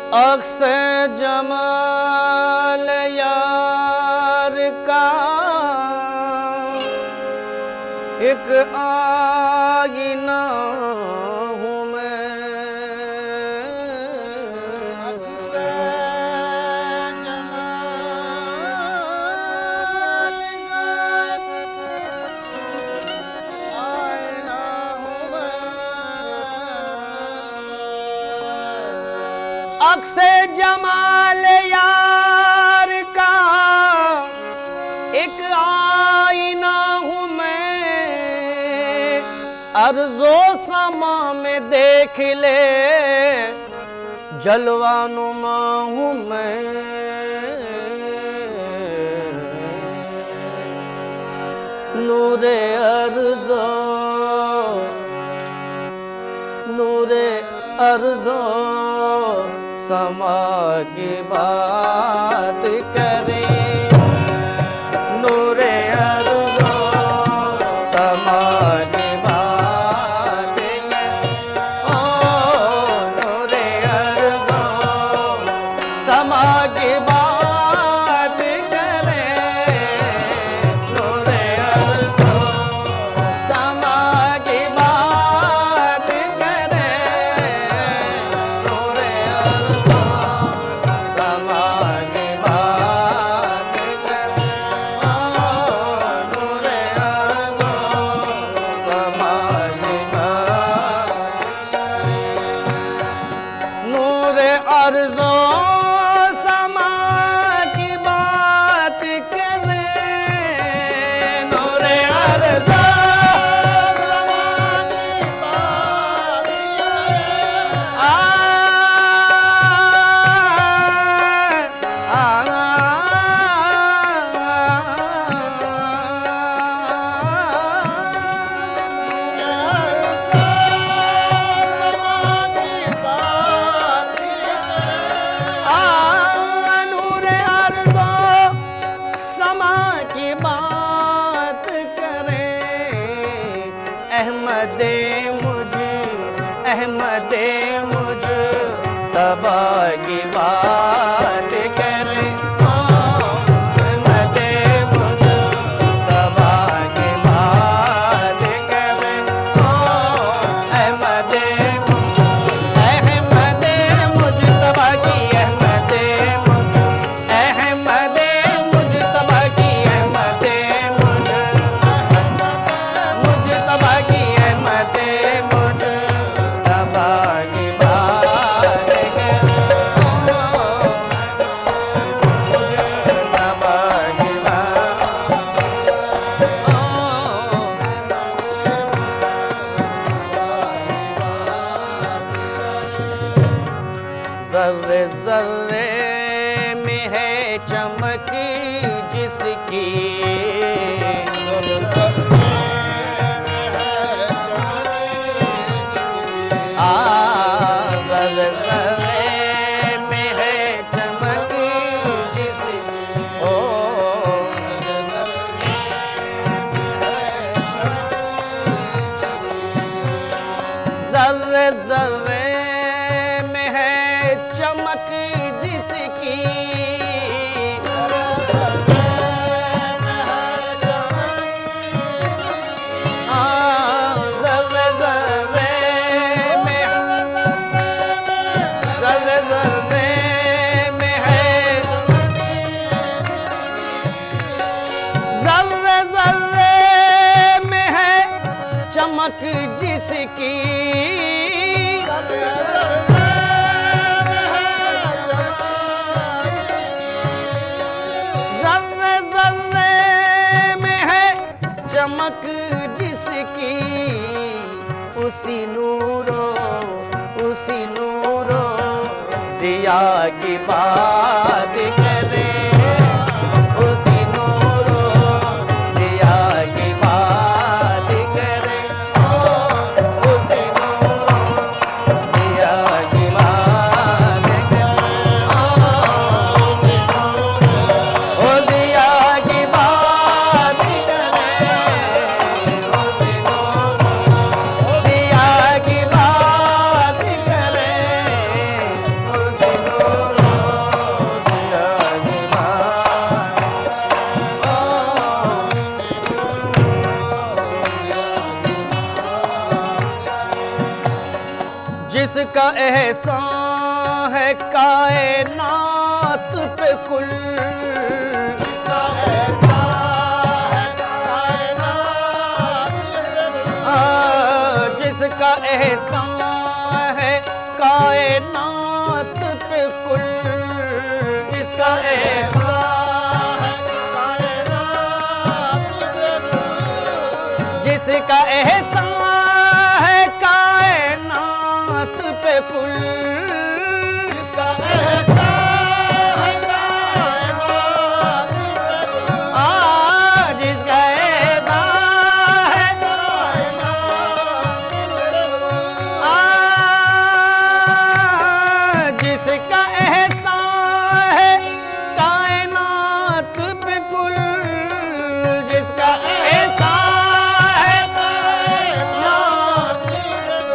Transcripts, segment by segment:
अक्स जमाल यार का एक आईना हूँ मैं। अक्स जमाल यार आईना हूँ मैं। अक्स जमाल यार का एक आईना हूँ मैं। अर्ज़ो समा में देख ले जलवा नुमा हूँ मैं। नूरे अर्ज़ो नूरे अर्ज़ो समा की बात करें। नूरे अर्ज़ो समा की बात करें। ओ नूरे अर्ज़ो समा की बात करें। नूरे अर्ज़ो समा की बात करें। नूरे अर्ज़ो समा की बात करें। ओ नूरे अर्ज़ो समा की बात करें। नूरे अर्ज़ो समा की बात करें। नूरे अर्ज़ो नूरे अर्ज़ो समा की बात करें। अहमदे मुझ तबा की बात करें। अहमदे मुझ तबा की बात करें। अहमदे मुझ तबा की अहमदे मुझ तबा की अहमदे मुझ तबा की अहमदे मुझ तबा की बात करें। मुझ तबा की ज़र्रे ज़र्रे में है चमक जिसकी। ज़र्रे ज़र्रे में है चमक जिसकी। ओ ज़र्रे ज़र्रे में है चमक जिसकी। ज़र्रे ज़र्रे में ज़र्रे ज़र्रे में है ज़र्रे ज़र्रे में है चमक जिसकी। ज़र्रे ज़र्रे में है चमक जिसकी। उसी नूरो ज़िया की बात करें। उसी नूरो ज़िया की बात करें। उसी नूरो ज़िया की बात करें। ओ ज़िया की बात करें। ज़िया की बात करें। जिसका एहसान है कायनात पे कुल, जिसका एहसान है कायनात पे कुल, जिसका एहसान है कायनात पे कुल, जिसका एहसान है कायनात पे कुल, जिसका एहसान है कायनात पे कुल, जिसका एहसान है कायनात पे कुल, जिसका एहसान है कायनात पे कुल, जिसका एहसान है कायनात पे कुल, जिसका एहसान है कायनात पे कुल,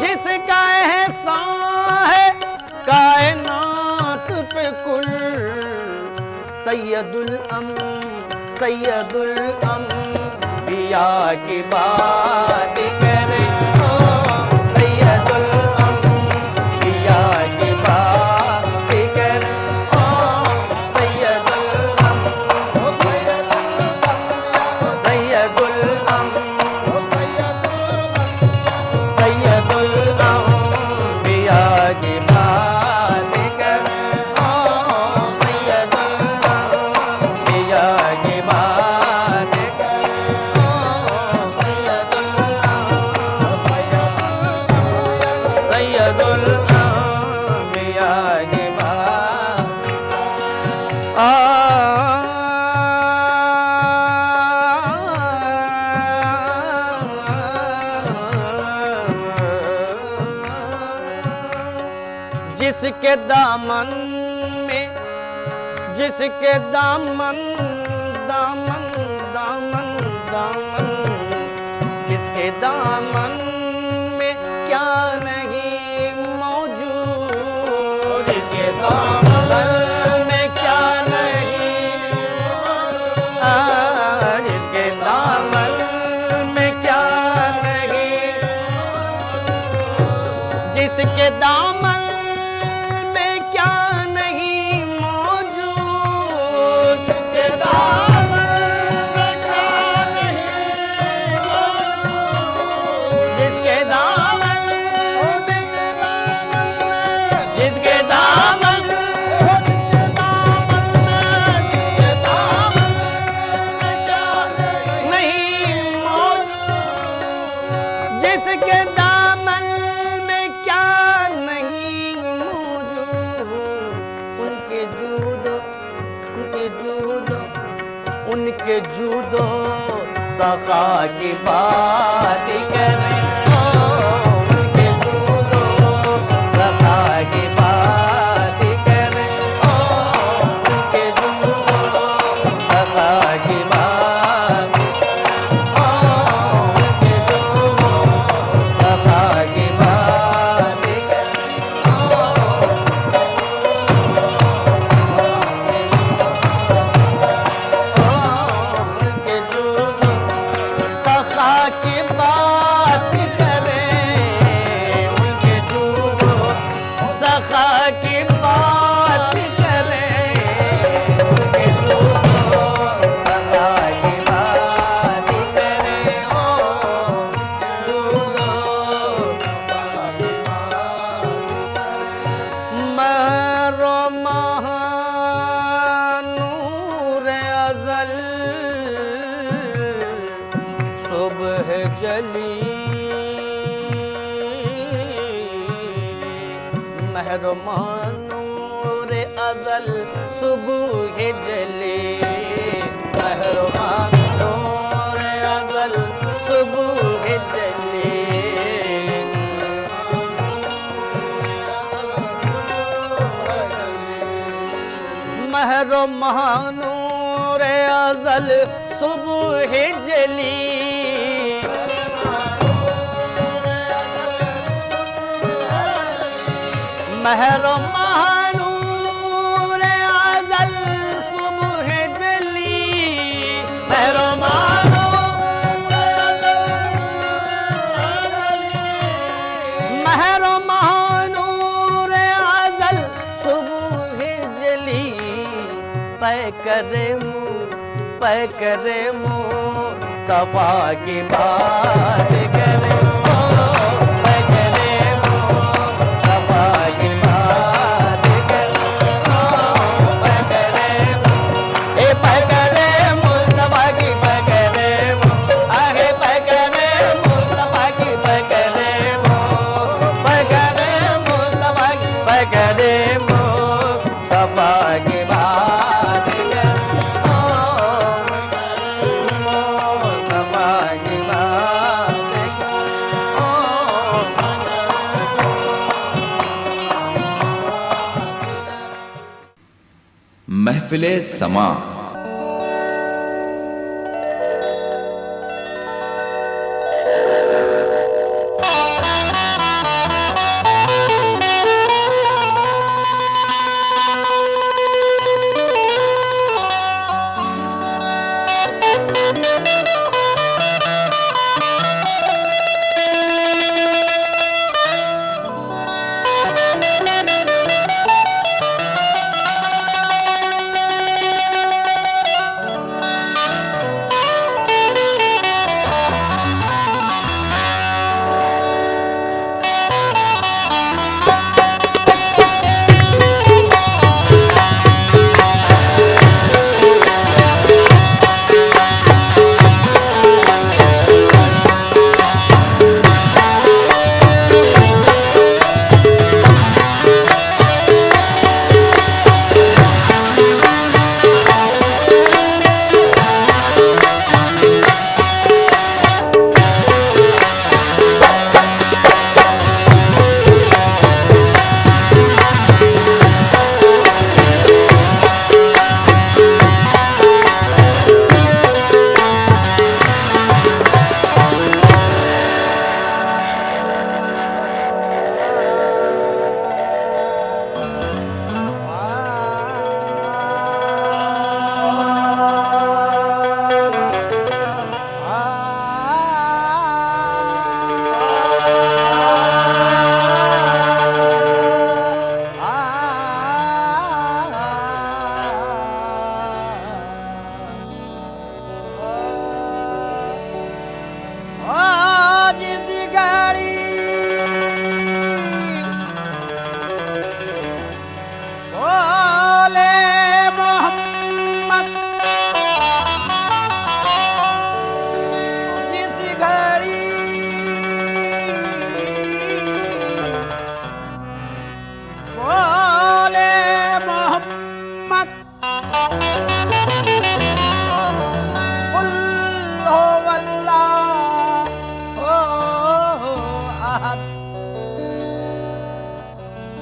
जिसका एहसान है कायनात पे कुल, सैयदुल अंबिया की बात करे, ओ सैयदुल अंबिया की बात करे, ओ सैयदुल ओ सैयदुल सैयदुल अंबिया की बात करे, ओ सैयदुल अंबिया की बात करे, ओ सैयदुल अंबिया की बात। जिसके दामन में, जिसके दामन दामन दामन दामन, जिसके दामन में क्या नहीं मौजूद, जिसके दामन में क्या नहीं, जिसके दामन में क्या नहीं, जिसके दामन में क्या नहीं मौजूद, जिसके दामन में क्या नहीं मौजूद, जिसके दामन ओ जिसके दामन में, जिसके दामन ओ जिसके दामन में, जिसके दामन में क्या नहीं नहीं मौजूद, जिसके दामन में क्या नहीं मौजूद, उनके जूदो, उनके जूदो, उनके जूदो सखा की बात करें, ओ उनके जूदो सखा की बात करें, ओ उनके जूदो सखा की बात, ओ उनके जूदो सखा की बात करें, ओ उनके जूदो सखा की बात करें, उनके जूदो सखा की बात करें, उनके जूदो सखा की बात करें, ओ जूदो मरो महानूर अज़ल सुबह जली, महरमानूर अज़ल सुबह जली, महरमानूर अज़ल सुबह जली, महरमानूर अज़ल सुबह जली, महरमानूर अज़ल सुबह जली, महरमानूर करे मुस्तफा की बात करे मुस्तफा की बात करे पकड़े मुस्तफा की पकड़े आगे पकड़े मुस्तफा की पकड़े मुस्तफा की पकड़े मुस्तफा की बात करे मुस्तफा की बात महफिले समा।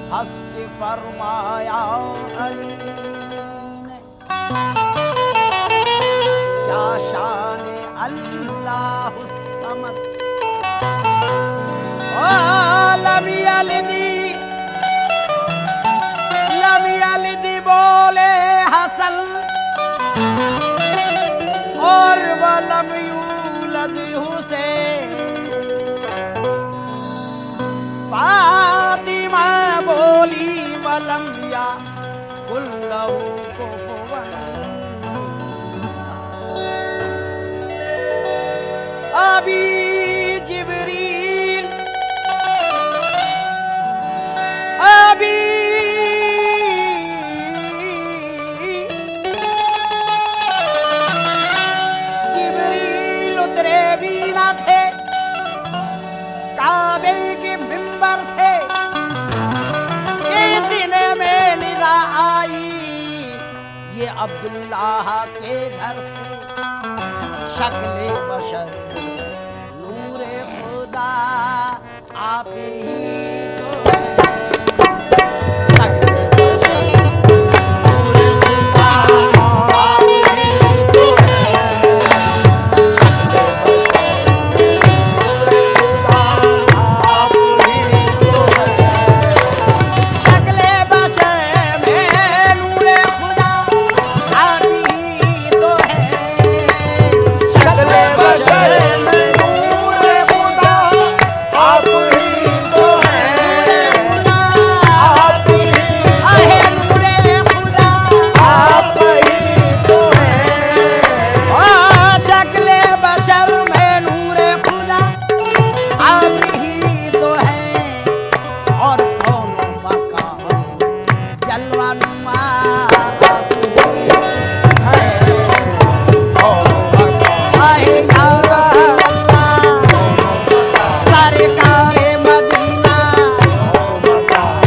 हंस के फरमाया अली ने, क्या शान अल्लाह समद। ओ लम यलिदी बोले हसन, और वलम यूलद हुसैन। फातिमा बोली वलम या कुल्लहु कुफुवन। अभी जिब्रील उतरे भी न थे काबे के मिंबर से, इतने में निदा आई ये अब्दुल्लाह के घर से। शक्ले बशर नूरे खुदा आप ही तो शक्ले बशर नूरे खुदा आप ही तो शक्ले बशर नूरे खुदा आप ही तो शक्ले बशर में नूरे खुदा आप ही तो शक्ले बशर में नूरे खुदा आप ही तो सरकार मदीना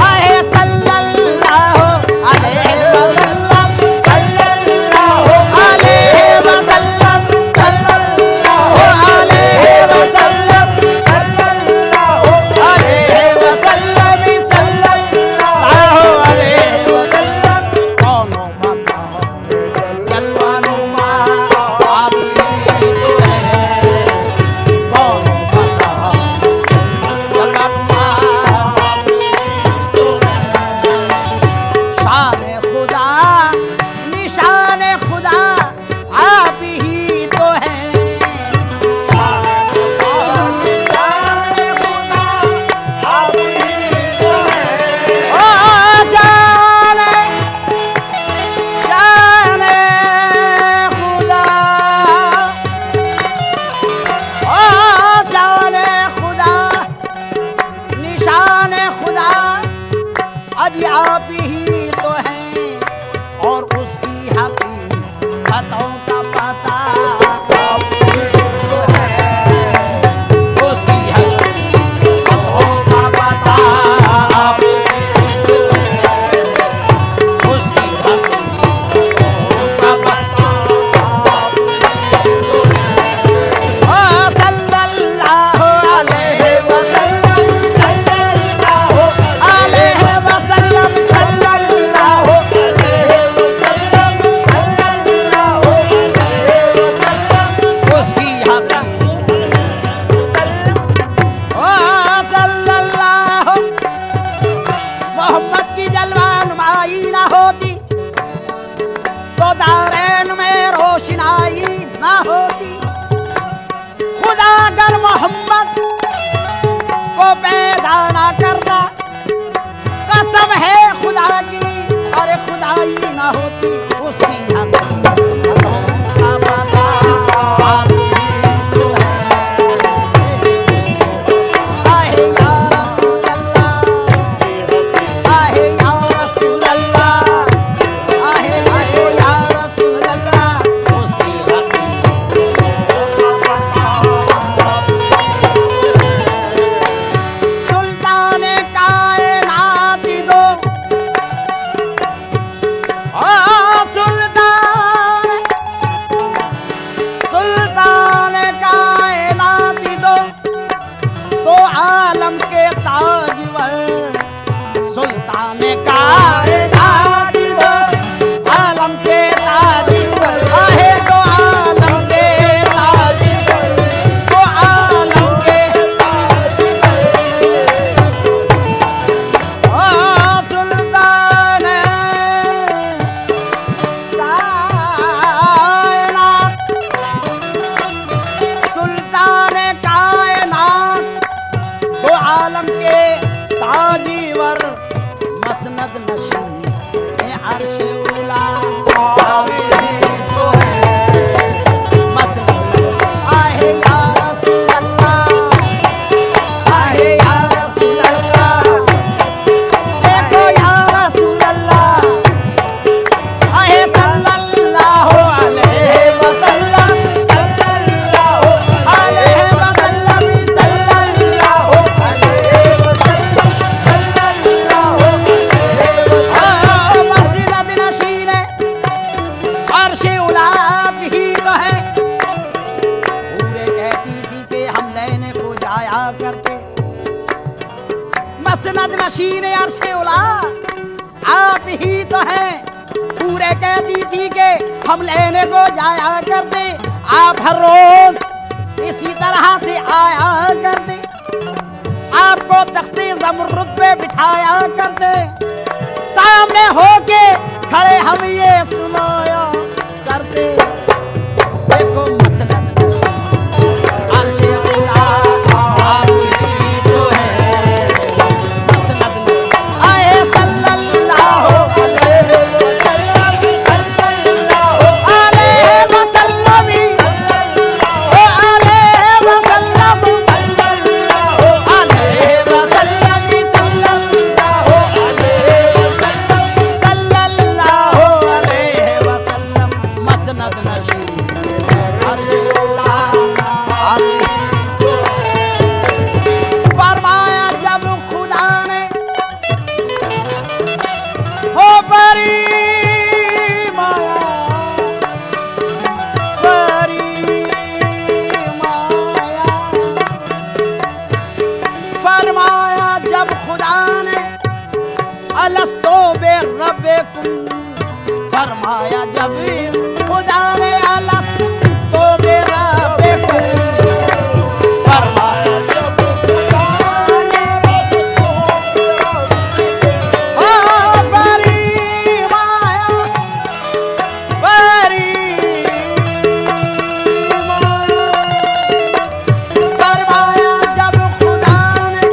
आहे सल्लल्लाहु अलैहि वसल्लम सल्लल्लाहु अलैहि वसल्लम सल्लल्लाहु अलैहि वसल्लम सल्लल्लाहु अलैहि वसल्लम सल्लल्लाहु अलैहि वसल्लम कौनो मकाम जलवानुमा आप ही तो है कौनो मकाम जलवानुमा आप ही तो है शान खुदा निशान खुदा आप ही तो है ओ जाने जाने खुदा ओ जाने खुदा निशान खुदा अजी आप ही तो हैं और उसकी हकीकतों का पता आप ही तो है उसकी हकीकतों का पता आप ही तो है उसकी हकीकतों का पता आप ही तो है ओ सल्लल्लाहु अलैहि वसल्लम सल्लल्लाहु अलैहि वसल्लम सल्लल्लाहु अलैहि वसल्लम सल्लल्लाहु अलैहि वसल्लम उसकी हकीकत ओ सल्लल्लाहु मोहम्मद की जलवा नुमाई ना होती तो दारैन में रोशनाई ना होती खुदा अगर मोहम्मद को पैदा ना करता कसम है खुदा की अरे खुदाई ना होती उसकी हकीकतों का पता आप ही तो है आहे या रसूल अल्लाह आहे या रसूल अल्लाह आहे या रसूल अल्लाह उसकी सुल्तान कायनात दो ओ सुल्तान कायनात दो तो आलम के ताजवर सुल्तान कायनात दो आलम के ताजवर आहे तो आलम के ताजवर तो आलम के ओ सुल्तान कायनात सुल्तान कायनात तो आलम के ताजीवर मसनद नशीन है अर्श उला आप ही तो है मसनद नशीन आहे या रसूल अल्लाह आहे या रसूल अल्लाह देखो या रसूल अल्लाह आहे सल्लल्लाहु अलैहि वसल्लम सल्लल्लाहु अलैहि वसल्लम सल्लल्लाहु अलैहि वसल्लम सल्लल्लाहु अलैहि वसल्लम मसनद नशीन अर्श उला आप ही तो है पूरे कहती थी कि हम लेने को जाया करते मसनद नशीन अर्श उला आप ही तो हैं पूरे कहती थी कि हम लेने को जाया करते आप हर रोज इसी तरह से आया करते आपको तख्ते ज़मरुद पे बिठाया करते सामने होके खड़े हम ये सुनाया करते देखो मसनद नशीन अर्श उला आप ही तो है मसनद नशीन आए सल्लल्लाहु अलैहि वसल्लम सल्लल्लाहु अलैहि वसल्लम ओ अलैहि वसल्लम सल्लल्लाहु अलैहि वसल्लम सल्लल्लाहु अलैहि वसल्लम सल्लल्लाहु अलैहि वसल्लम रब्बिकुम, फरमाया जब खुदा ने अलस्तु बिरब्बिकुम, फरमाया जब खुदा ने अलस्तु बिरब्बिकुम, फरमाया जब खुदा ने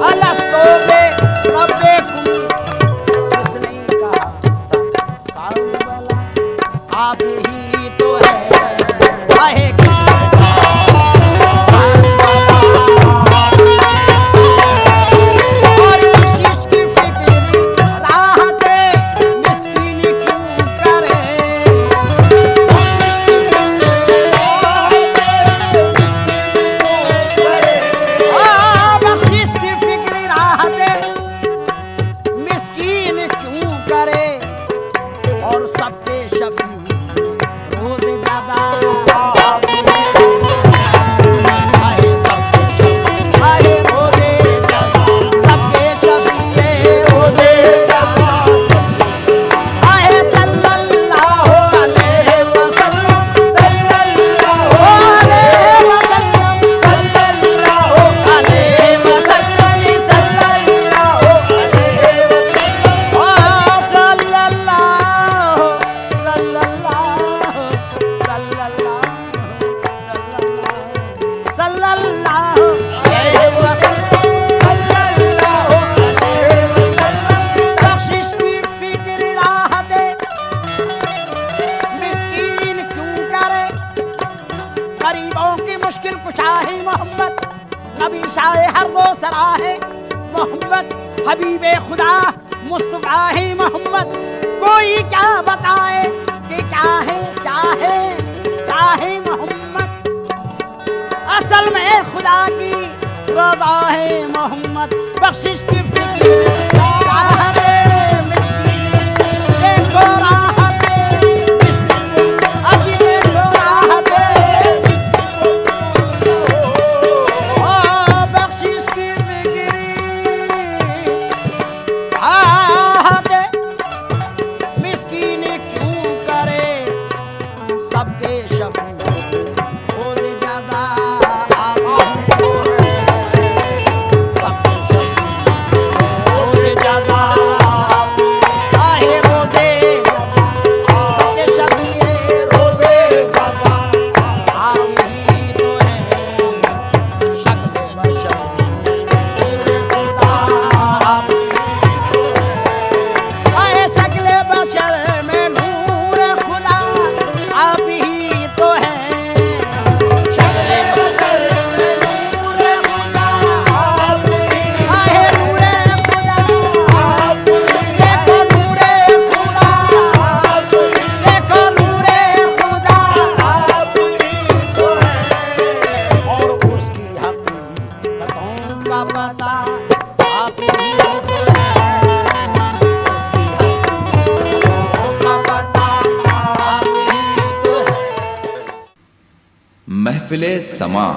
अलस्तु बिरब्बिकुम, किसने कहा काबला आप ही तो है, आहे किसने और बख्शिश की फिक्र राहते मिस्कीन क्यों करे, बख्शिश की फिक्र राहते मिस्कीन क्यों करे, बख्शिश की फिक्र राहते मिस्कीन क्यों करे, और सब पे शफी रोज दादा आए सब पे शफी आए रोजे दादा, सब पे शफी रोजे दादा आए सल्लल्लाहु अलैहि वसल्लम, सल्लल्लाहु अलैहि वसल्लम, सल्लल्लाहु अलैहि वसल्लम, सल्लल्लाहु अलैहि वसल्लम, ओ सल्लल्लाहु सल्लल्लाहु अलैहि वसल्लम, सल्लल्लाहु अलैहि वसल्लम, बख्शिश की फिक्र राहते मिस्कीन क्यों करे, गरीबों की मुश्किल कुशा है मोहम्मद, नबी शाह हर दो सराहे मोहम्मद, हबीबे खुदा मुस्तफा है मोहम्मद, कोई क्या बताए कि क्या है क्या है क्या है मोहम्मद, असल में खुदा की रज़ा है मोहम्मद, बख्शिश की फिक्र राहते मिस्कीन, देखो राहते मिस्कीन, अजी देखो राहते मिस्कीन, ओ बख्शिश की फिक्र राहते मिस्कीन क्यों करे, सबके शफी रोज दादा आप ही तो है, सबके शफी रोज दादा आप आए रोजे दादा, सबके शफी रोजे दादा आप ही तो है, शक्ल बशर खुदा आप ही तो है, आए शक्ल बशर में नूर खुदा आप ही तो है, शक्ल बशर में नूर खुदा आप ही, आए नूर खुदा आप ही, देखो नूर खुदा आप ही, देखो नूर खुदा आप ही तो है, और उसकी हकीकतों का पता आप ही तो है, उसकी हकीकतों का पता आप ही तो है। महफिले समा